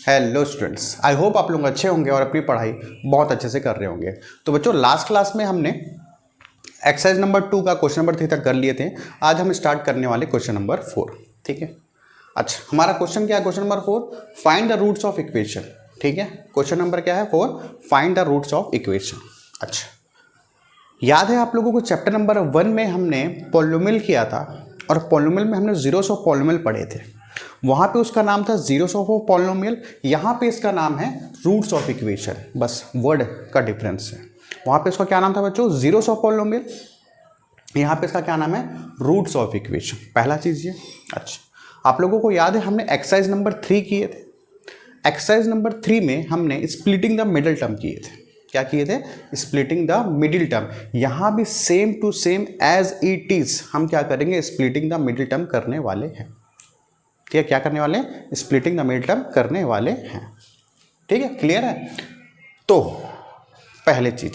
Hello students, I hope आप लोग अच्छे होंगे और अपनी पढ़ाई बहुत अच्छे से कर रहे होंगे। तो बच्चों, लास्ट क्लास में हमने एक्सरसाइज नंबर 2 का क्वेश्चन नंबर 3 तक कर लिए थे। आज हम स्टार्ट करने वाले क्वेश्चन नंबर 4। ठीक है। अच्छा, हमारा क्वेश्चन क्या है? Question number 4, find the roots of equation. ठीक है, क्वेश्चन नंबर क्या है? 4, find the roots of equation. अच्छा, याद है आप लोगों को चैप्टर नंबर 1 में हमने पॉलिनोमियल किया था और पॉलिनोमियल में हमने जीरोस ऑफ पॉलिनोमियल पढ़े थे। वहाँ पे उसका नाम था जीरोस ऑफ पॉलिनोमियल, यहाँ पे इसका नाम है रूट्स ऑफ इक्वेशन। बस वर्ड का डिफरेंस है। वहाँ पे इसका क्या नाम था बच्चों? Zeros of polynomial. यहाँ पे इसका क्या नाम है? Roots of equation. पहला चीज़ ये। अच्छा, आप लोगों को याद है हमने एक्सरसाइज नंबर 3 किए थे। एक्सरसाइज नंबर 3 में हमने स्प्लिटिंग द मिडिल टर्म किए थे। क्या किए थे? Splitting the middle term. यहाँ भी same to same as it is हम क्या करेंगे? स्प्लिटिंग द मिडिल टर्म करने वाले हैं। ठीक है, क्या करने वाले हैं? स्प्लिटिंग द मिडिल टर्म करने वाले हैं। ठीक है, क्लियर है? तो पहले चीज,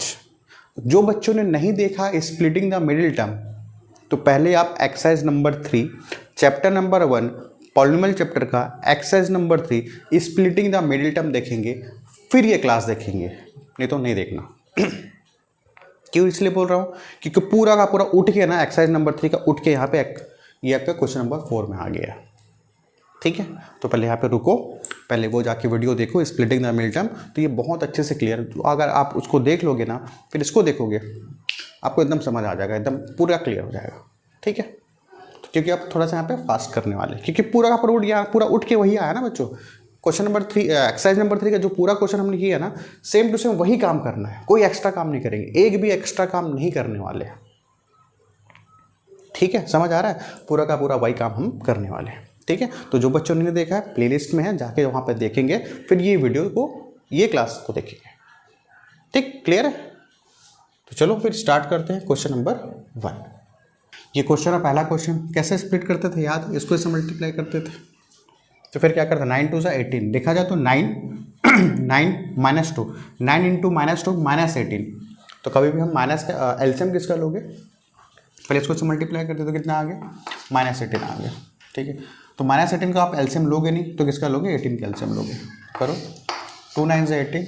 जो बच्चों ने नहीं देखा स्प्लिटिंग द मिडिल टर्म, तो पहले आप exercise number 3 chapter number 1 polynomial chapter का exercise number 3 splitting the middle term देखेंगे, फिर ये क्लास देखेंगे, नहीं तो नहीं देखना। क्यों इसलिए बोल रहा हूँ? क्योंकि पूरा का पूरा उठ के ना एक्सरसाइज नंबर 3 का उठ के यहाँ पे ये आपका क्वेश्चन नंबर 4 में आ गया। ठीक है, तो पहले यहाँ पे रुको, पहले वो जाके वीडियो देखो स्प्लिटिंग द मिडिल टर्म, तो ये बहुत अच्छे से क्लियर। अगर आप उसको देख लोगे ना, फिर इसको देखोगे, आपको एकदम समझ आ जाएगा, एकदम पूरा क्लियर हो जाएगा। ठीक है, तो क्योंकि आप थोड़ा सा यहाँ पे फास्ट करने वाले, क्योंकि पूरा का पूरा उठ के वही आया ना बच्चों। क्वेश्चन नंबर 3 एक्सरसाइज नंबर 3 का जो पूरा क्वेश्चन हमने किया ना, सेम टू सेम वही काम करना है, कोई एक्स्ट्रा काम नहीं करेंगे, एक भी एक्स्ट्रा काम नहीं करने वाले हैं। ठीक है, समझ आ रहा है? पूरा का पूरा वही काम हम करने वाले हैं। ठीक है, तो जो बच्चों ने देखा है प्लेलिस्ट में है, जाके वहाँ पर देखेंगे, फिर ये वीडियो को, ये क्लास को देखेंगे। ठीक, क्लियर है? तो चलो फिर स्टार्ट करते हैं क्वेश्चन नंबर 1। ये क्वेश्चन है, पहला क्वेश्चन कैसे स्प्लिट करते थे याद? इसको इससे मल्टीप्लाई करते थे। तो फिर क्या करते? 9 2 = 18। देखा जाए तो 9 9 - 2, 9 × -2 -18। तो कभी भी हम माइनस का एलसीएम किसका लोगे? पहले इसको से मल्टीप्लाई करते तो कितना आ गया? -18 आ गया। ठीक है, तो -18 का आप एलसीएम लोगे नहीं तो किसका लोगे? 18 का एलसीएम लोगे। करो, 2 9 = 18,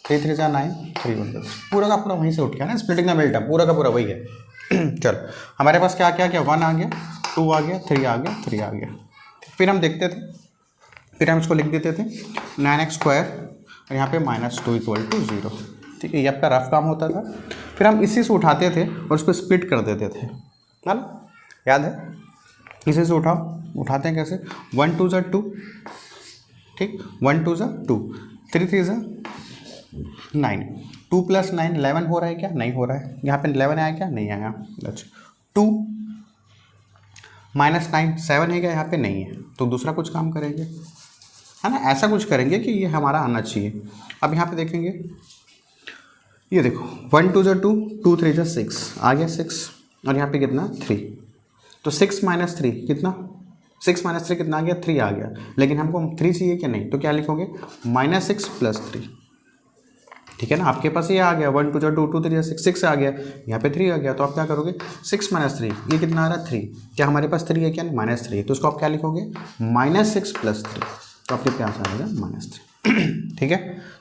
3 3 = 9, 3 1 = पूरा का पूरा वहीं से उठ गया ना, स्प्लिटिंग द मिडिल टर्म पूरा का पूरा वही है। चलो, हमारे पास क्या क्या क्या 1 आ गया, 2 आ गया, 3 आ गया, 3 आ गया। फिर हम देखते थे, फिर हम इसको लिख देते थे 9x² और यहाँ पे -2 = 0। ठीक है, ये आपका रफ काम होता था। फिर हम इसी से उठाते थे और उसको स्प्लिट कर देते थे ना, याद है? इसी से उठाते हैं कैसे? 1 2 = 2। ठीक, 1 2 = 2, 3 3 = 9, 2 + 9 11 हो रहा है क्या? नहीं हो रहा है। यहाँ पे 11 आया क्या? नहीं आया। अच्छा, 2 - 9 7 है क्या? यहाँ पे नहीं है। तो दूसरा कुछ काम करेंगे, है ना, ऐसा कुछ करेंगे कि ये हमारा आना चाहिए। अब यहाँ पे देखेंगे, ये देखो 1 2 = 2, 2 3 = 6 आ गया, 6 और यहाँ पे कितना? 3। तो 6 - 3 कितना? 6 - 3 कितना आ गया? 3 आ गया। लेकिन हमको 3 चाहिए क्या? नहीं, तो क्या लिखोगे? -6 + 3। ठीक है ना, आपके पास ये आ गया 1 2 = 2, 2 3 = 6 आ गया, यहाँ पे 3 आ गया। तो आप क्या करोगे? 6 - 3, ये कितना आ रहा है? 3। क्या हमारे पास 3 है क्या? -3। तो उसको आप क्या लिखोगे? -6 + 3। तो आपके पास आ जाएगा -3। ठीक है,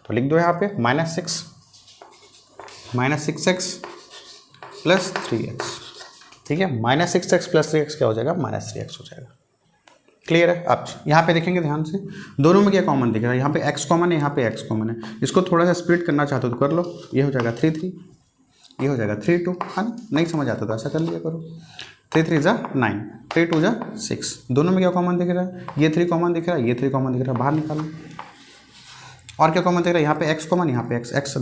तो लिख दो यहाँ पे -6 -6x + 3x। ठीक है, -6x + 3x क्या हो जाएगा? -3x हो जाएगा। क्लियर है? आप यहाँ पे देखेंगे ध्यान से, दोनों में क्या कॉमन दिख रहा है? यहाँ पे x कॉमन है, यहाँ पे x कॉमन है। इसको थोड़ा सा स्प्लिट करना चाहते हो तो कर लो, ये हो जाएगा 3 3, ये हो जाएगा 3 2, है ना? नहीं समझ आता तो ऐसा कर लिया करो। 3 3 = 9, 3 2 = 6। दोनों में क्या कॉमन दिख रहा है? ये 3 कॉमन दिख रहा है, ये 3 कॉमन दिख रहा है, बाहर निकाल लो। और क्या कॉमन दिख रहा है? यहाँ पे x कॉमन, यहाँ पे x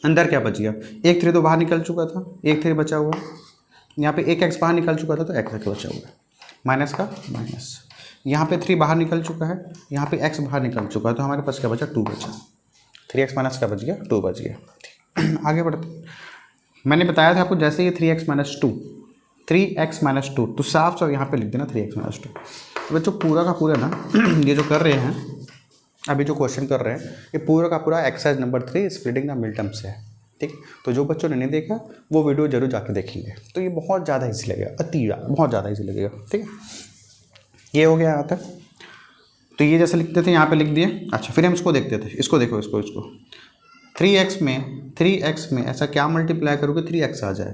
अंदर क्या बच गया? एक 3 तो बाहर निकल चुका था, एक 3 बचा हुआ। यहाँ पे एक x बाहर निकल चुका था, तो x बचा हुआ है, माइनस का माइनस। यहाँ पे 3 बाहर निकल चुका है, यहाँ पे x बाहर निकल चुका है, तो हमारे पास क्या बचा? 2 बचा। 3x - क्या बच गया? 2 बच गया। आगे बढ़ते, मैंने बताया था आपको, जैसे ये 3x - 2, 3x - 2, तो साफ साफ यहाँ पे लिख देना 3x - 2। तो बच्चों पूरा का पूरा ना ये जो कर रहे हैं, अभी जो क्वेश्चन कर रहे हैं, ये पूरा का पूरा exercise number 3 splitting the middle term से है। ठीक, तो जो बच्चों ने नहीं देखा वो वीडियो जरूर जाके देखेंगे, तो ये बहुत ज़्यादा ईजी लगेगा, बहुत ज़्यादा ईजी लगेगा। ठीक है, ये हो गया यहाँ तक। तो ये जैसे लिखते थे यहाँ पे लिख दिए। अच्छा फिर हम इसको देखते थे, इसको देखो, इसको 3x में ऐसा क्या मल्टीप्लाई करोगे 3x आ जाए,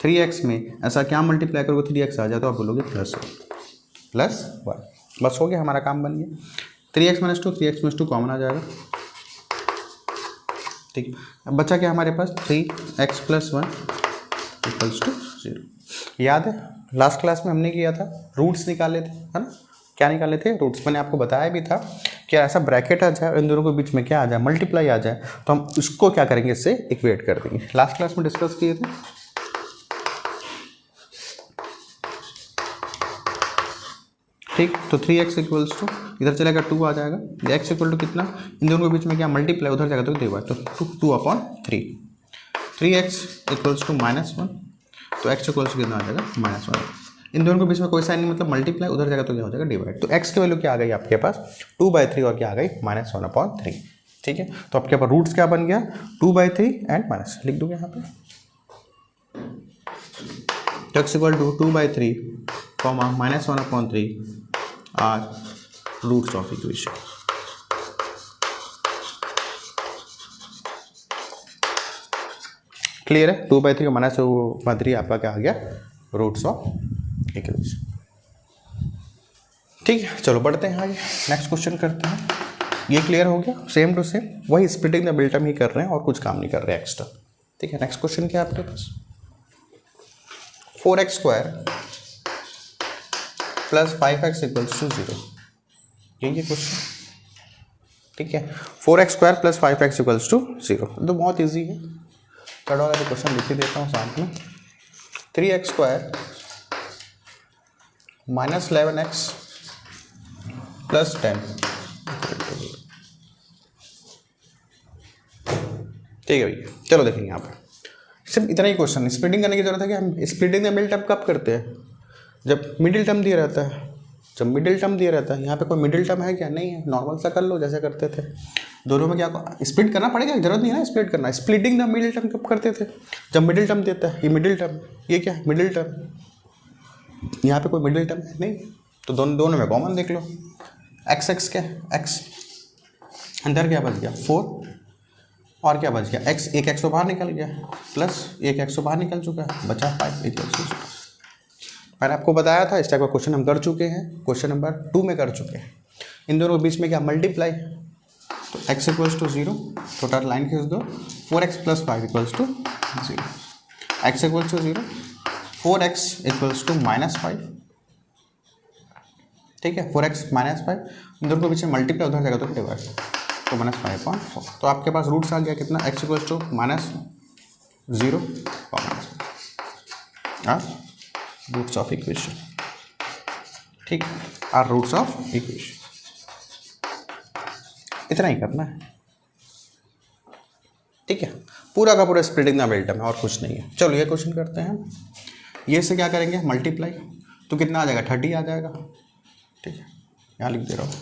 3x में ऐसा क्या मल्टीप्लाई करोगे 3x आ जाए, तो आप बोलोगे +1। बस हो गया, हमारा काम बन गया। 3x - 2 कॉमन आ जाएगा, ठीक है। अब बचा क्या हमारे पास, 3x + 1 = 0। याद है लास्ट क्लास में हमने किया था, रूट्स निकाले थे, है ना। क्या निकाले थे, रूट्स। मैंने आपको बताया भी था कि ऐसा ब्रैकेट आ जाए, इन दोनों के बीच में क्या आ जाए, मल्टीप्लाई आ जाए, तो हम इसको क्या करेंगे, इससे इक्वेट कर देंगे। लास्ट क्लास में डिस्कस किए थे। ठीक, तो 3x = इधर चलेगा 2 आ जाएगा, x = कितना, इन दोनों के बीच में क्या मल्टीप्लाई, उधर जाएगा तो डिवाइड, तो 2/3। 3x = -1, तो x = कितना आ जाएगा, -1। इन दोनों के बीच में कोई साइन नहीं, मतलब मल्टीप्लाई, उधर जाएगा तो क्या हो जाएगा, डिवाइड। तो x की वैल्यू क्या आ गई आपके पास, 2/3 और क्या आ गई, -1/3। ठीक है, तो आपके पास रूट्स क्या बन गया, 2/3 एंड माइनस, लिख दूंगा यहाँ पे। x = 2/3, -1/3 are roots of equation. Clear है, 2/3 का -1/3 आपका क्या आ गया, रूट्स ऑफ इक्वेशन। ठीक है, चलो बढ़ते हैं आगे, नेक्स्ट क्वेश्चन करते हैं। ये क्लियर हो गया, सेम टू सेम वही स्प्लिटिंग द मिड टर्म ही कर रहे हैं और कुछ काम नहीं कर रहे एक्स्ट्रा। ठीक है, नेक्स्ट क्वेश्चन क्या है आपके पास, 4x² + 5x = 0। यही क्वेश्चन, ठीक है। 4x² + 5x = 0, तो बहुत ईजी है। थर्ड वाला क्वेश्चन लिख ही देता हूँ साथ में। 3x² - 11x + 10। ठीक है भैया, चलो देखेंगे यहाँ पर सिर्फ इतना ही क्वेश्चन। स्प्लिटिंग करने की जरूरत है कि हम स्प्लिटिंग द मिडिल टर्म कब करते हैं, जब मिडिल टर्म दिया रहता है। जब मिडिल टर्म दिया रहता है, यहाँ पे कोई मिडिल टर्म है क्या, नहीं है, नॉर्मल सा कर लो जैसे करते थे। दोनों में क्या स्प्लिट करना पड़ेगा, जरूरत नहीं है ना स्प्लिट करना। स्प्लिटिंग द मिडिल टर्म कब करते थे, जब मिडिल टर्म देता है। ये मिडिल टर्म, ये क्या है, मिडिल टर्म। यहाँ पे कोई मिडिल टर्म है नहीं, तो दोनों में कॉमन देख लो। x क्या है, x अंदर क्या बच गया 4, और क्या बच गया x, एक x तो बाहर निकल गया, प्लस एक x तो बाहर निकल चुका है, बचा 5 = 0। मैंने आपको बताया था इस टाइप का क्वेश्चन हम कर चुके हैं, क्वेश्चन नंबर 2 में कर चुके हैं। इन दोनों के बीच में क्या मल्टीप्लाई, तो x = 0, छोटा लाइन खींच दो, 4x + 5 = 0, x = 0, 4x = -5। ठीक है, 4x - 5, इन दोनों के बीच में मल्टीप्लाई, उधर जाएगा तो डिवाइड, तो -5/4। तो आपके पास रूट्स आ गया कितना, x = -0 और रूट्स ऑफ इक्वेशन। ठीक, आर रूट्स ऑफ इक्वेशन। इतना ही करना है, ठीक है। पूरा का पूरा स्प्लिटिंग द मिडिल टर्म है और कुछ नहीं है। चलो ये क्वेश्चन करते हैं। ये से क्या करेंगे, मल्टीप्लाई, तो कितना आ जाएगा, 30 आ जाएगा। ठीक है, यहाँ लिख दे रहा हूँ,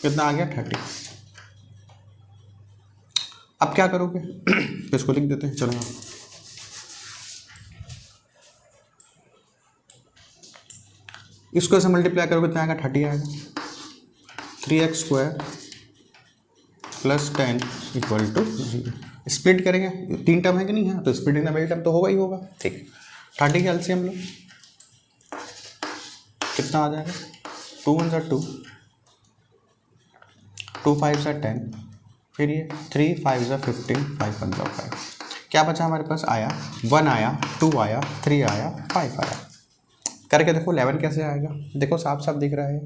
कितना आ गया 30। अब क्या करोगे, इसको लिख देते हैं। चलो इसको ऐसे मल्टीप्लाई करोगे कितना आएगा, 30 आएगा। 3x² + 10 = 0। स्प्लिट करेंगे, 3 टर्म है कि नहीं है, तो स्प्लिटिंग द मिडिल टर्म तो होगा ही होगा। ठीक, 30 के एलसीएम लो, कितना आ जाएगा, 2 × 2, 2 × 5 = 10, फिर ये 3 × 5 = 15, 5 × 1 = 5। क्या बचा हमारे पास, आया 1 आया, 2 आया, 3 आया, 5 आया। करके देखो 11 कैसे आएगा, देखो साफ साफ दिख रहा है।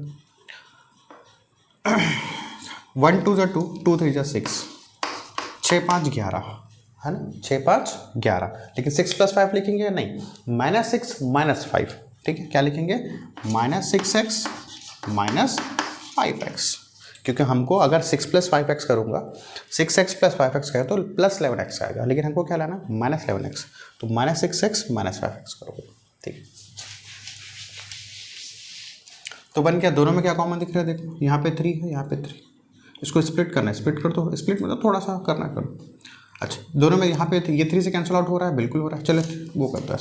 1 2 × 2, 2 3 × 6, 6 5 11 है ना, 6 5 11। लेकिन 6 + 5 लिखेंगे या नहीं, -6 -5। ठीक है, क्या लिखेंगे, -6x -5x, क्योंकि हमको अगर 6 + 5x करूँगा, 6x + 5x करें तो +11x आएगा, लेकिन हमको क्या लाना, -11x, तो -6x -5x करोगे। ठीक है, तो बन क्या, दोनों में क्या कॉमन दिख रहा है, देखो यहाँ पे 3 है, यहाँ पे 3। इसको स्प्लिट करना है, स्प्लिट कर दो, स्प्लिट मतलब थोड़ा सा करना करो। अच्छा, दोनों में यहाँ पे ये 3 से कैंसिल आउट हो रहा है, बिल्कुल हो रहा है। चलो वो करता है,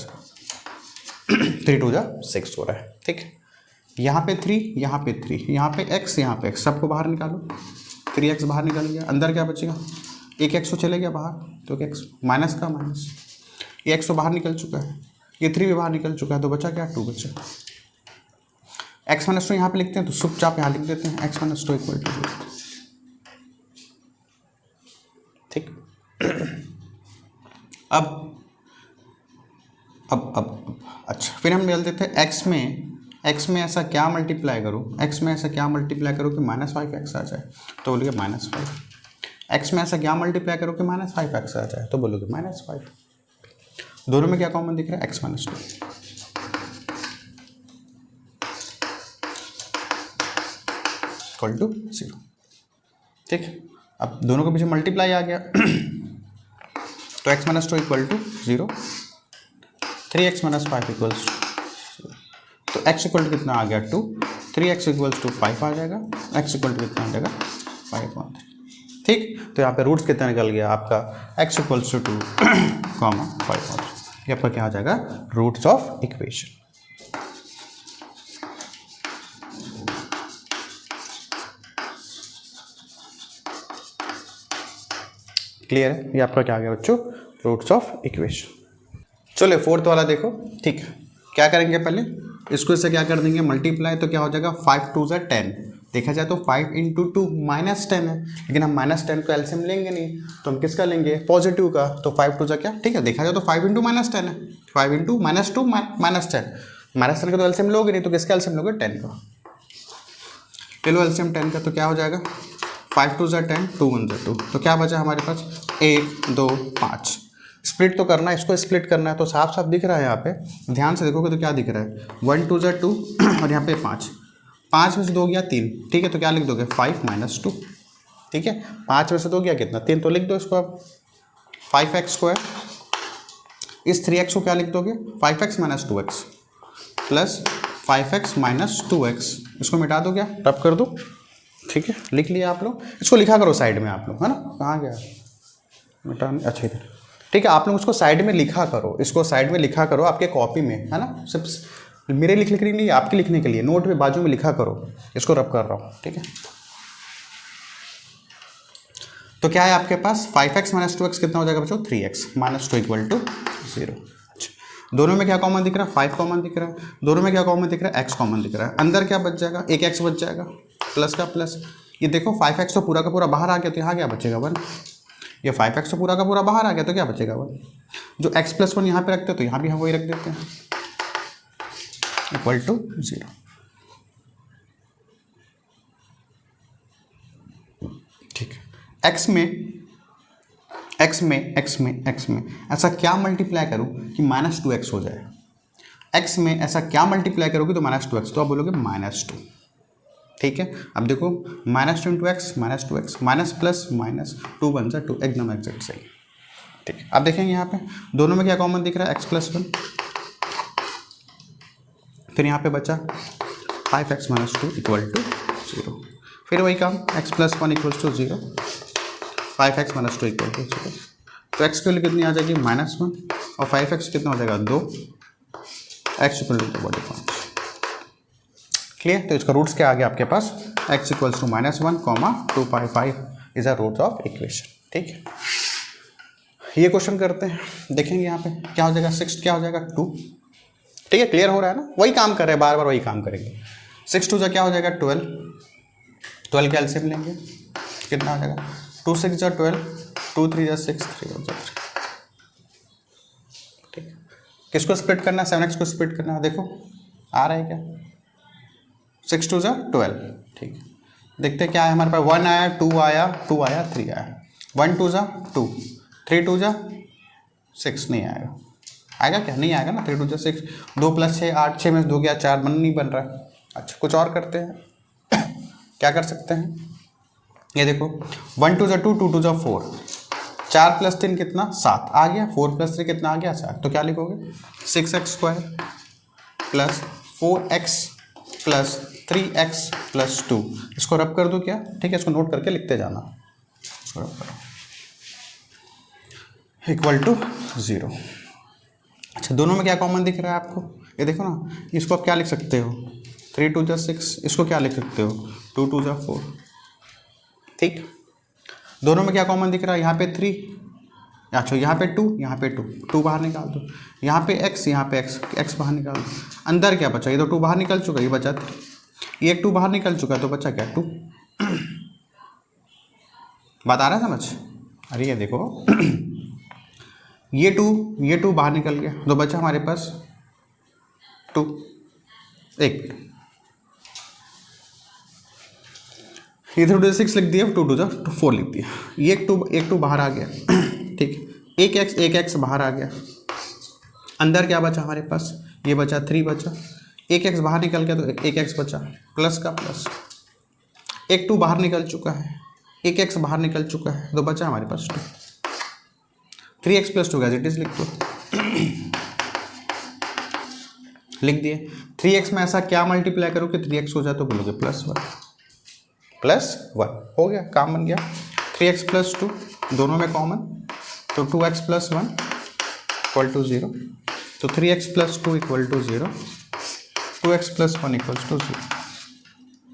3 2 × 6 हो रहा है। ठीक है, यहाँ पे 3, यहाँ पे 3, यहाँ पे x, यहाँ पे x, सबको बाहर निकालो। 3x बाहर निकल गया, अंदर क्या बचेगा, एक x तो चले गया बाहर, तो x माइनस का माइनस, ये x तो बाहर निकल चुका है, ये 3 भी बाहर निकल चुका है, तो बचा क्या, 2 बचा। x माइनस 2 यहाँ पे लिखते हैं, तो चुपचाप यहाँ लिख देते हैं, x माइनस 2 इक्वल टू 0। ठीक। अब अच्छा, फिर हम बोल देते हैं x में ऐसा क्या मल्टीप्लाई करूँ, x में ऐसा क्या मल्टीप्लाई करूँ कि -5x आ जाए, तो बोलोगे -5। x में ऐसा क्या मल्टीप्लाई करो कि -5x आ जाए, तो बोलोगे -5। दोनों में क्या कॉमन दिख रहा है, x माइनस 2 इक्वल टू 0। ठीक, अब दोनों के पीछे मल्टीप्लाई आ गया तो x minus 2 equal to 0, 3x minus 5 equals 0। तो x इक्वल टू कितना आ गया, 2, 3x इक्वल्स टू 5 आ जाएगा, x इक्वल टू कितना आ जाएगा, 5/3। ठीक, तो यहाँ पे रूट्स कितना निकल गया आपका, x इक्वल्स टू 2, 5/3। ये आपका क्या आ जाएगा, रूट्स ऑफ इक्वेशन। क्लियर है, ये आपका क्या आ गया बच्चों, रूट्स ऑफ इक्वेशन। चलो फोर्थ वाला देखो। ठीक, क्या करेंगे, पहले इसको इससे क्या कर देंगे, मल्टीप्लाई, तो क्या हो जाएगा, 5 2 = 10। देखा जाए तो 5 × 2 -10 है, लेकिन हम -10 को एलसीएम लेंगे नहीं, तो हम किसका लेंगे, पॉजिटिव का। तो 5 2 = क्या, ठीक है, देखा जाए तो 5 × -10 है, 5 × -2 -10, -10 का तो एलसीएम लोगे नहीं, तो किसका एलसीएम लोगे, 10 का। ले लो एलसीएम 10 का, तो क्या हो जाएगा, 5 2 = 10, 2 1 = 2, तो क्या बचा हमारे पास, 1 2 5। स्प्लिट तो करना है, इसको स्प्लिट करना है, तो साफ साफ दिख रहा है यहाँ पे, ध्यान से देखोगे तो क्या दिख रहा है, 1 2 = 2 और यहाँ पे 5, 5 में से 2 गया 3, ठीक है, तो क्या लिख दोगे, 5 - 2। ठीक है, 5 में से 2 गया कितना, 3, तो लिख दो इसको अब 5x²। इस 3x को क्या लिख दोगे, 5x - 2x plus 5x - 2x, इसको मिटा दो, क्या रब कर दो। ठीक है, लिख लिया आप लोग, इसको लिखा करो साइड में आप लोग, है ना, कहाँ गया मिटाने, अच्छा इधर। ठीक है, आप लोग उसको साइड में लिखा करो, इसको साइड में लिखा करो आपके कॉपी में, है ना, सिर्फ मेरे लिखने के लिए नहीं, आपके लिखने के लिए, नोट में बाजू में लिखा करो, इसको रब कर रहा हूँ। ठीक है, तो क्या है आपके पास, 5x - 2x कितना हो जाएगा बच्चों, 3x - 2 इक्वल टू 0। अच्छा, दोनों में क्या कॉमन दिख रहा है, 5 कॉमन दिख रहा है, दोनों में क्या कॉमन दिख रहा है, x कॉमन दिख रहा है, अंदर क्या बच जाएगा, एक x बच जाएगा, प्लस का प्लस, ये देखो 5x तो पूरा का पूरा बाहर आ गया, तो यहाँ क्या बचेगा 1, ये 5x तो पूरा का पूरा बाहर आ गया, तो क्या बचेगा 1, जो x + 1 यहाँ पे रखते हैं, तो यहाँ भी हम वही रख देते हैं, इक्वल टू 0। ठीक है, x में ऐसा क्या मल्टीप्लाई करूँ कि -2x हो जाए, x में ऐसा क्या मल्टीप्लाई करोगे तो -2x, तो आप बोलोगे -2। ठीक है, अब देखो -2 × x -2x, minus plus minus, 2 1 = 2, एकदम एग्जैक्ट सही। ठीक है, अब देखेंगे यहाँ पे दोनों में क्या कॉमन दिख रहा है, x + 1, फिर यहाँ पे बचा 5x - 2 इक्वल टू 0, फिर वही काम, x + 1 equal to 0, 5x - 2 equal to 0, तो x की वैल्यू कितनी आ जाएगी, -1, और 5x कितना हो जाएगा 2, x इक्वल टू 5। क्लियर, तो इसका रूट्स क्या आ गया आपके पास, x equals to -1, 2π5 is a root of equation. ठीक है, ये क्वेश्चन करते हैं, देखेंगे यहाँ पे क्या हो जाएगा, 6 क्या हो जाएगा 2। ठीक है, क्लियर हो रहा है ना, वही काम कर रहे हैं, बार बार वही काम करेंगे। 6 2 क्या हो जाएगा 12, 12 का एलसीएम लेंगे, कितना हो जाएगा, 2 6 = 12, 2 3 = 6, 3 1 = 3। ठीक, किसको स्प्लिट करना है, 7x को स्प्लिट करना है, देखो आ रहा है क्या, 6 2 = 12। ठीक है, देखते हैं क्या है हमारे पास, 1 आया, 2 आया, 2 आया, 3 आया, 1 2 = 2, 3 2 = 6, नहीं आएगा, आएगा क्या, नहीं आएगा ना, 3 2 = 6, 2 + 6 8, 6 में से 2 गया 4, नहीं बन रहा है। अच्छा, कुछ और करते हैं क्या कर सकते हैं, ये देखो 1 2 = 2, 2 2 = 4, 4 + 3 कितना 7 आ गया, 4 + 3 कितना आ गया 7, तो क्या लिखोगे 6x² plus 4x plus 3x plus 2, इसको रब कर दो क्या, ठीक है, इसको नोट करके लिखते जाना, इसको रब करो, इक्वल टू 0। अच्छा, दोनों में क्या कॉमन दिख रहा है आपको, ये देखो ना, इसको आप क्या लिख सकते हो, 3 2 जा 6, इसको क्या लिख सकते हो 2 2 जा 4। ठीक, दोनों में क्या कॉमन दिख रहा है, यहाँ पे 3, अच्छा यहाँ पे 2, यहाँ पे 2 बाहर निकाल दो, यहाँ पे x, यहाँ पे x बाहर निकाल दो, अंदर क्या बचा, ये तो 2 बाहर निकल चुका, ये बचा 3, ये 2 बाहर निकल चुका तो बचा क्या 2। बात आ रहा है समझ। अरे ये देखो ये 2 बाहर निकल गया तो बचा हमारे पास 2, एक इधर 2 6 लिख दिया, 2 2 जा 4 लिख दिया, ये एक टू बाहर आ गया। ठीक, एक x बाहर आ गया, अंदर क्या बचा हमारे पास, ये बचा 3 बचा, एक x बाहर निकल गया तो एक x बचा, प्लस का प्लस, एक 2 बाहर निकल चुका है, एक x बाहर निकल चुका है तो बचा हमारे पास 2, 3x + 2 एज इट इज लिख दो। लिख दिए, 3x में ऐसा क्या मल्टीप्लाई करो कि 3x हो जाए तो बोलोगे +1 हो गया, काम बन गया। 3x + 2 दोनों में कॉमन तो 2x + 1 = 0, तो 3x + 2 = 0, 2x + 1 = 0,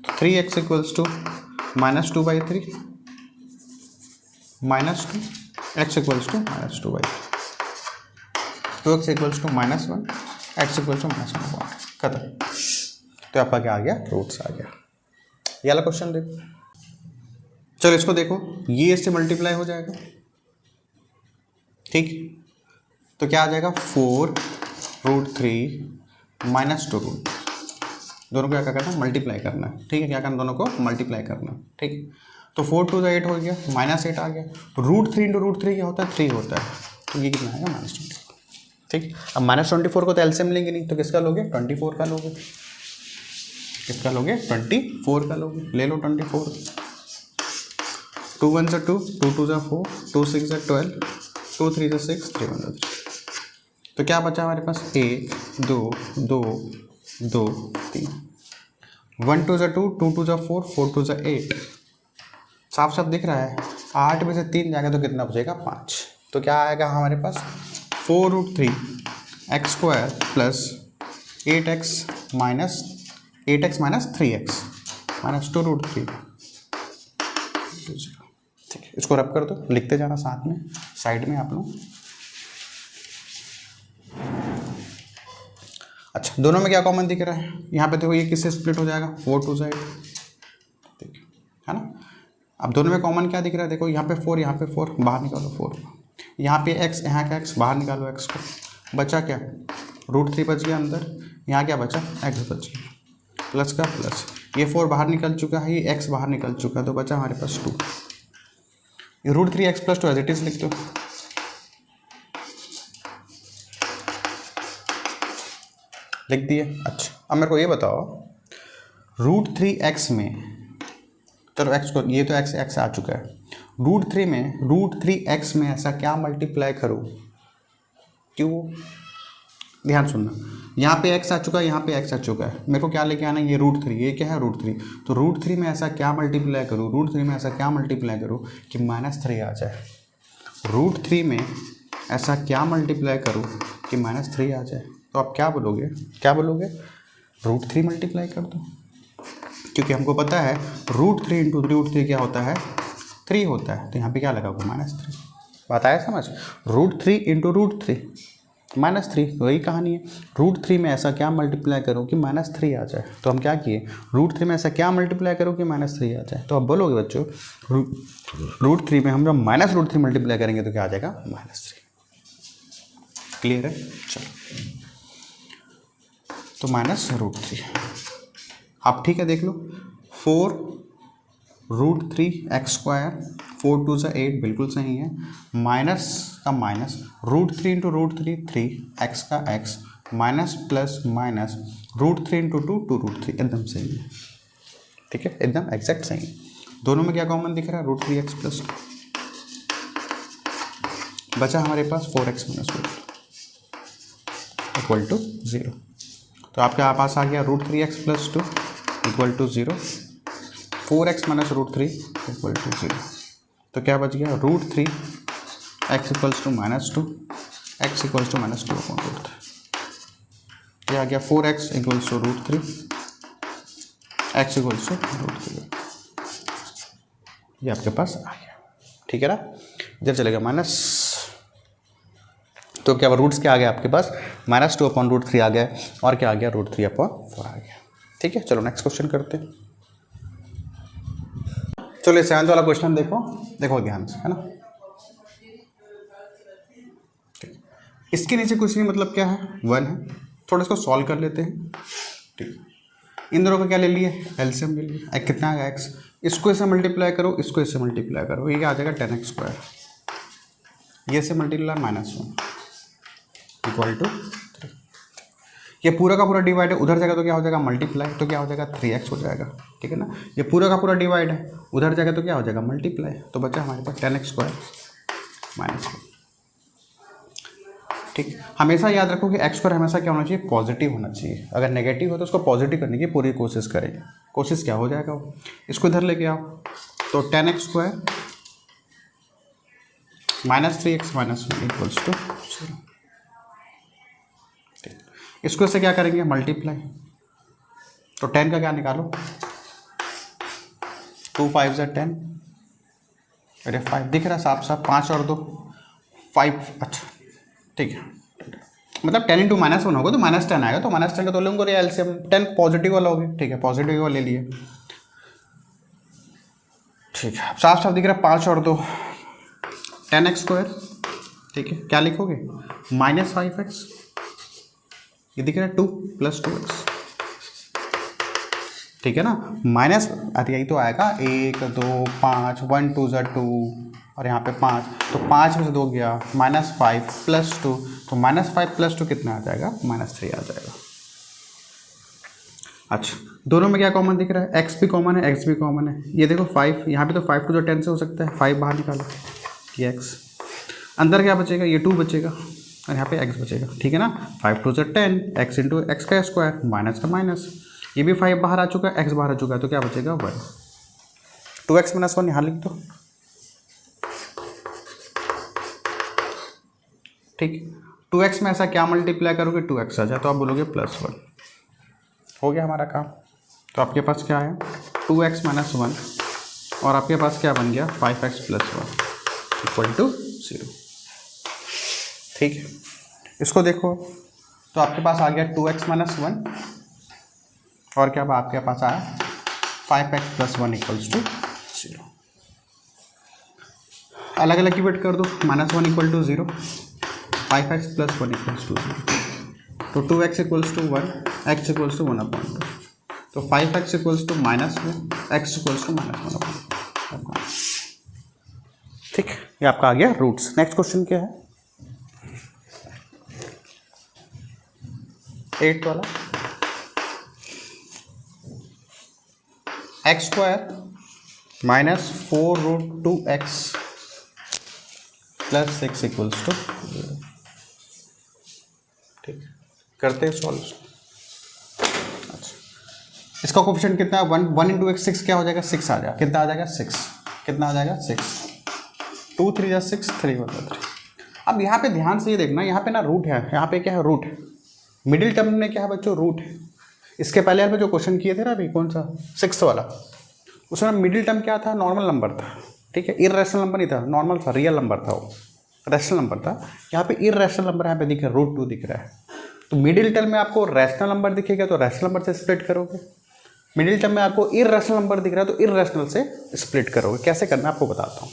तो 3x = -2/3 -2, x = -2/3, 2x = -1, x = -1, खत्म। तो आपका क्या आ गया, रूट्स आ गया। ये वाला क्वेश्चन देखो, चलो इसको देखो, ये इससे मल्टीप्लाई हो जाएगा। ठीक, तो क्या आ जाएगा 4√3 - 2 दोनों को क्या करना है, मल्टीप्लाई करना है। ठीक है, क्या करना, दोनों को मल्टीप्लाई करना है। ठीक, तो 4 2 8 हो गया, -8 आ गया, √3 × √3 क्या होता है, 3 होता है, तो ये कितना आएगा -24। ठीक, अब -24 को तो एलसीएम लेंगे नहीं, तो किसका लोगे, 24 का लोगे, किसका लोगे, 24 का लोगे, ले लो 24, 2 1 2, 2 2 4, 2 6 12, 2 3 6, 3 1 3, तो क्या बचा हमारे पास, 1 2 2 2 3, 1 2 2, 2 2 4, 4 2 8, साफ साफ दिख रहा है, 8 में से 3 जाएगा तो कितना बचेगा, 5, तो क्या आएगा हमारे पास 4√3 x² + 8x - 3x -2√3, ठीक है, इसको रब कर दो, लिखते जाना साथ में साइड में आप लोग। अच्छा, दोनों में क्या कॉमन दिख रहा है, यहाँ पे देखो ये किससे स्प्लिट हो जाएगा, 4 2 8, ठीक है ना। अब दोनों में कॉमन क्या दिख रहा है, देखो यहाँ पे 4, यहाँ पे 4, बाहर निकालो 4, यहाँ पे x, यहाँ का x, बाहर निकालो x को, बचा क्या, √3 बच गया अंदर, यहाँ क्या बचा, x बच गया, प्लस का प्लस, ये 4 बाहर निकल चुका है, ये x बाहर निकल चुका है, तो बचा हमारे पास 2, ये √3x + 2 एज इट इज लिख दो। लिख दिए। अच्छा, अब मेरे को ये बताओ, √3x में, चलो x को, ये तो x आ चुका है, √3x में ऐसा क्या मल्टीप्लाई करूँ, क्यों, ध्यान सुनना, यहाँ पे x आ चुका है, यहाँ पे x आ चुका है, मेरे को क्या लेके आना है, ये √3, ये क्या है √3, तो √3 में ऐसा क्या मल्टीप्लाई करूँ, √3 में ऐसा क्या मल्टीप्लाई करूँ कि -3 आ जाए, √3 में ऐसा क्या मल्टीप्लाई करूँ कि -3 आ जाए, तो आप क्या बोलोगे, √3 मल्टीप्लाई कर दो, क्योंकि हमको पता है √3 × √3 क्या होता है, 3 होता है, तो यहाँ पे क्या लगा होगा, -3। बात आया समझ, √3 × √3 -3, वही कहानी है, √3 में ऐसा क्या मल्टीप्लाई करो कि -3 आ जाए, तो हम क्या किए, √3 में ऐसा क्या मल्टीप्लाई करो कि -3 आ जाए, तो अब बोलोगे बच्चों, √3 में हम जब -√3 मल्टीप्लाई करेंगे तो क्या आ जाएगा, -3। क्लियर है, चलो, तो -√3, आप ठीक है देख लो, 4√3x², 4 2 8, बिल्कुल सही है, माइनस का माइनस, √3 × √3 3, x का x, माइनस प्लस माइनस, √3 × 2 2√3, एकदम सही है, ठीक है, एकदम एग्जैक्ट सही है। दोनों में क्या कॉमन दिख रहा है, √3x + 2, बचा हमारे पास 4x - 2 = 0, तो आपके पास आ गया √3x + 2 = 0, 4x - √3 = 0, तो क्या बच गया, √3 x = -2, x = -2/√3, ये आ गया 4x = √3, एक्स इक्वल्स टू √3, ये आपके पास आ गया, ठीक है ना। इधर चलेगा माइनस, तो क्या रूट्स क्या आ गया आपके पास, -2/√3 आ गया, और क्या आ गया √3/4 आ गया, ठीक है। चलो नेक्स्ट क्वेश्चन करते हैं। चलो 7th वाला क्वेश्चन देखो ध्यान से, है ना। इसके नीचे कुछ नहीं, मतलब क्या है 1 है, थोड़ा इसको सॉल्व कर लेते हैं, ठीक। इन दोनों को क्या ले लिए, एलसीएम ले लिए, कितना आएगा x, इसको इससे मल्टीप्लाई करो, इसको इससे मल्टीप्लाई करो, ये आ जाएगा 10x², ये से मल्टीप्लाई -1 इक्वल टू 3। ये पूरा का पूरा डिवाइड है, उधर जाएगा तो क्या हो जाएगा मल्टीप्लाई, तो क्या हो जाएगा 3x हो जाएगा, ठीक है ना। ये पूरा का पूरा डिवाइड है, उधर जाएगा तो क्या हो जाएगा मल्टीप्लाई, तो बचा हमारे पास 10x² -1, ठीक। हमेशा याद रखो कि x² हमेशा क्या होना चाहिए, पॉजिटिव होना चाहिए। अगर नेगेटिव हो तो उसको पॉजिटिव करने की पूरी कोशिश करेंगे। कोशिश क्या हो जाएगा वो, इसको इधर लेके आओ, तो 10x² -3x -1 इक्वल्स टू 0, ठीक। इसको इससे क्या करेंगे मल्टीप्लाई, तो 10 का क्या निकालो, 2 5 × 10, अरे 5 दिख रहा है साफ साफ, 5 और 2 5, अच्छा ठीक है। मतलब 10 × -1 होगा तो -10 आएगा, तो -10 का तो लूँगा एलसीएम, 10 पॉजिटिव वाला हो गया, ठीक है, पॉजिटिव वाला ले लिए, ठीक है। साफ साफ दिख रहा है 5 और 2 10x², ठीक है। क्या लिखोगे -5x, ये दिख रहा है 2 + 2x, ठीक है ना। माइनस, अरे यही तो आएगा 1 2 5, 1 2 = 2 और यहाँ पे 5, तो 5 में से 2 गया, -5 + 2, तो -5 + 2 कितना आ जाएगा, -3 आ जाएगा। अच्छा, दोनों में क्या कॉमन दिख रहा है, x भी कॉमन है, x भी कॉमन है। ये देखो 5, यहाँ पे तो 5 2 10 से हो सकता है, 5 बाहर निकालो, ये x, अंदर क्या बचेगा, ये 2 बचेगा और यहाँ पे x बचेगा, ठीक है ना। 5 2 = 10, x × x का स्क्वायर, माइनस का माइनस, ये भी 5 बाहर आ चुका है, x बाहर आ चुका है, तो क्या बचेगा 1, 2x - 1 यहाँ लिख दो, ठीक। 2x में ऐसा क्या मल्टीप्लाई करोगे, 2x आ जाए तो आप बोलोगे +1, हो गया हमारा काम। तो आपके पास क्या है 2x - 1 और आपके पास क्या बन गया 5x + 1 = 0, ठीक है। इसको देखो तो आपके पास आ गया 2x - 1 और क्या आपके पास आया 5x + 1 = 0। अलग अलग डिवाइड कर दो, -1 = 0, 5x + 1 = 0, तो 2x = 1, x = 1/2, तो 5x = -1, x = -1/2, ठीक। ये आपका आ गया रूट्स। नेक्स्ट क्वेश्चन क्या है 8th वाला, x² -4√2x + 6 = 0, ठीक। करते हैं सॉल्व। अच्छा, इसका कोफिशिएंट कितना है 1, 1 × x 6 क्या हो जाएगा 6 आ जाएगा, कितना आ जाएगा 6, कितना आ जाएगा 6, 2 3 = 6, 3 × 3। अब यहाँ पे ध्यान से ये देखना, यहाँ पे ना रूट है, यहाँ पे क्या है रूट है, मिडिल टर्म में क्या है बच्चों रूट है। इसके पहले वाले जो क्वेश्चन किए थे ना अभी, कौन सा 6th वाला, उसमें मिडिल टर्म क्या था, नॉर्मल नंबर था, ठीक है, इररेशनल नंबर नहीं था, नॉर्मल था, रियल नंबर था, वो रैशनल नंबर था। यहाँ पे इररेशनल नंबर यहाँ पे दिख रहा है, √2 दिख रहा है। तो मिडिल टर्म में आपको रैशनल नंबर दिखेगा तो रैशनल नंबर से स्प्लिट करोगे, मिडिल टर्म में आपको इररेशनल नंबर दिख रहा है तो इररेशनल से स्प्लिट करोगे। कैसे करना है आपको बताता हूँ,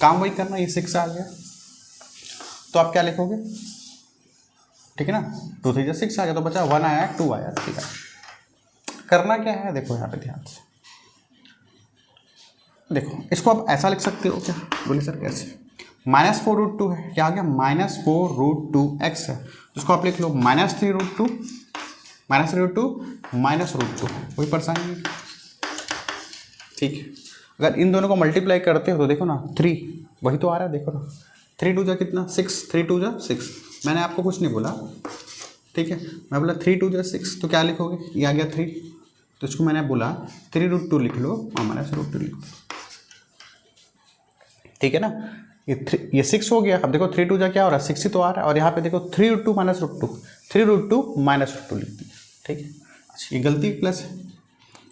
काम वही करना। ये 6 आ गया तो आप क्या लिखोगे, ठीक है ना, 2 3 = 6 आ गया, तो बचा 1 आया 2 आया, ठीक है। करना क्या है देखो यहाँ पे ध्यान से देखो, इसको आप ऐसा लिख सकते हो क्या, बोले सर कैसे, -4√2 है, क्या आ गया -4√2x है, जिसको आप लिख लो -3√2 -√2 कोई परेशानी नहीं, ठीक है। अगर इन दोनों को मल्टीप्लाई करते हो तो देखो ना 3 वही तो आ रहा है, देखो ना 3 2 = कितना 6, 3 2 = 6, मैंने आपको कुछ नहीं बोला, ठीक है, मैं बोला 3 2 = 6, तो क्या लिखोगे, ये आ गया 3, तो इसको मैंने बोला 3√2 लिख लो और -√2 लिख लो, ठीक है ना। ये 6 हो गया। अब देखो 3 2 क्या हो रहा है 6 ही तो आ रहा है, और यहाँ पे देखो 3√2 -√2 3√2 -√2 लिख दिया, ठीक है। अच्छा, ये गलती प्लस है,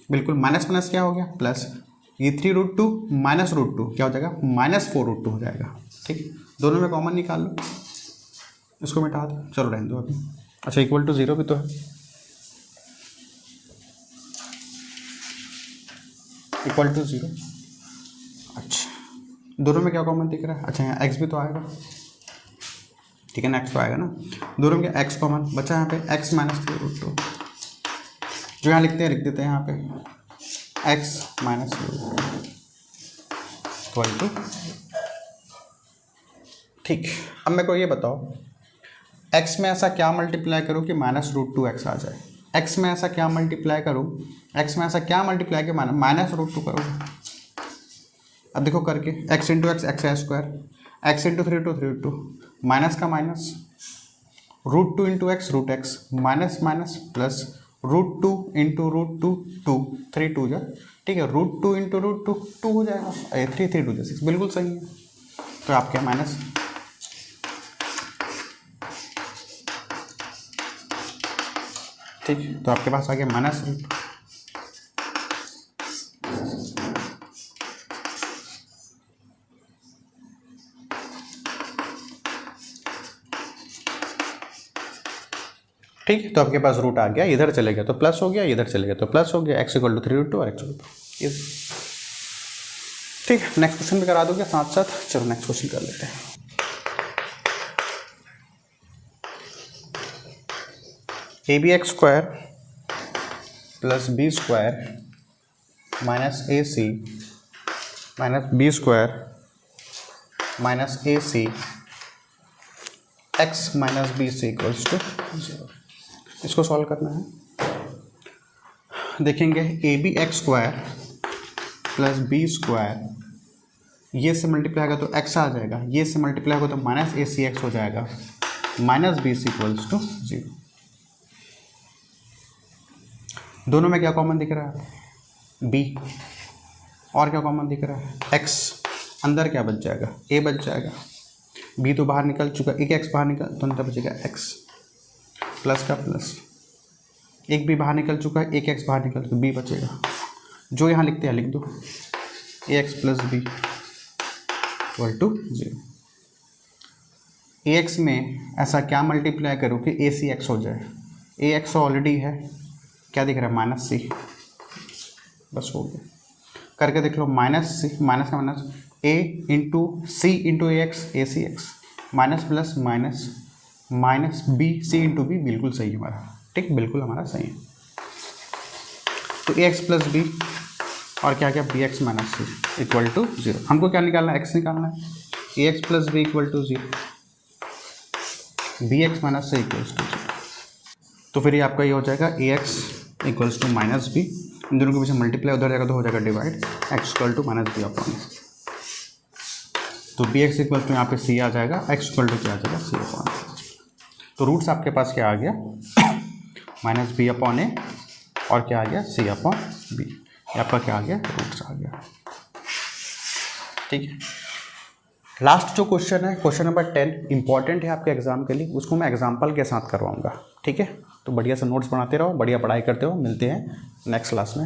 बिल्कुल माइनस माइनस क्या हो गया प्लस, ये 3√2 माइनस √2 क्या हो जाएगा -4√2 हो जाएगा। ठीक, दोनों में कॉमन निकाल लो, इसको मिटा दो, चलो रहने दो अभी। अच्छा इक्वल टू 0 भी तो है, इक्वल टू 0। अच्छा दोनों में क्या कॉमन दिख रहा है, अच्छा यहाँ x भी तो आएगा, ठीक है ना, x तो आएगा ना, दोनों में x कॉमन बचा यहाँ पे x माइनस 3√2, जो यहाँ लिखते हैं लिख देते हैं यहाँ पे x माइनस 3√2 इक्वल टू। ठीक, अब मेरे को ये बताओ x में ऐसा क्या मल्टीप्लाई करूँ कि -√2x आ जाए, x में ऐसा क्या मल्टीप्लाई करूँ, x में ऐसा क्या मल्टीप्लाई कि -√2 करूँ। अब देखो करके x इंटू एक्स एक्स है स्क्वायर, x इंटू 3√2 माइनस का minus, √2 into x √x minus minus plus √2 into √2 2 3 2 जा, ठीक है, √2 इंटू √2 2 हो जाएगा, 3 3 2 6 बिल्कुल सही है। तो आप क्या माइनस, ठीक, तो आपके पास आ गया -√2। ठीक, तो आपके पास रूट आ गया, इधर चले गया तो प्लस हो गया, इधर चले गया तो प्लस हो गया, x इक्वल टू 3√2 और x इक्वल टू। ठीक है, नेक्स्ट क्वेश्चन भी करा दोगे साथ साथ, चलो नेक्स्ट क्वेश्चन कर लेते हैं। AB(x² + B² - AC - B² - AC x - BC equals to 0। इसको सॉल्व करना है, देखेंगे AB(x² + B², ये से मल्टीप्लाई होगा तो x आ जाएगा, ये से मल्टीप्लाई होगा तो -ACX हो जाएगा, -BC इक्वल्स टू 0। दोनों में क्या कॉमन दिख रहा है, b, और क्या कॉमन दिख रहा है x, अंदर क्या बच जाएगा, a बच जाएगा, b तो बाहर निकल चुका, एक x बाहर निकल तो अंदर बचेगा x, प्लस का प्लस, एक b बाहर निकल चुका है, एक x बाहर निकल तो b बचेगा, जो यहाँ लिखते हैं लिख दो, ax + b equal to 0। ax में ऐसा क्या मल्टीप्लाई करूँ कि ACX हो जाए, ax ऑलरेडी है, क्या दिख रहा है -c, बस हो गया, करके देख लो, -c माइनस का minus, a into c into AX ACX, minus plus minus minus b c into b, बिल्कुल सही है हमारा, ठीक, बिल्कुल हमारा सही है। तो ax + b और क्या क्या bx - c इक्वल टू 0। हमको क्या निकालना है, x निकालना है, ax + b equal to 0, bx - c equal to 0। तो फिर ये आपका ये हो जाएगा ax इक्वल्स टू -b, इन दोनों के पीछे मल्टीप्लाई उधर जाएगा तो हो जाएगा divide, x equal to -b/, तो bx इक्वल टू यहाँ पे c आ जाएगा, x इक्वल टू क्या आ जाएगा c/। तो रूट्स आपके पास क्या आ गया -b/a और क्या आ गया c/b, ये आपका क्या आ गया रूट्स आ गया। ठीक है, लास्ट जो क्वेश्चन है क्वेश्चन नंबर 10 इंपॉर्टेंट है आपके एग्जाम के लिए, उसको मैं एग्जाम्पल के साथ करवाऊंगा। ठीक है, तो बढ़िया से नोट्स बनाते रहो, बढ़िया पढ़ाई करते रहो, मिलते हैं नेक्स्ट क्लास में।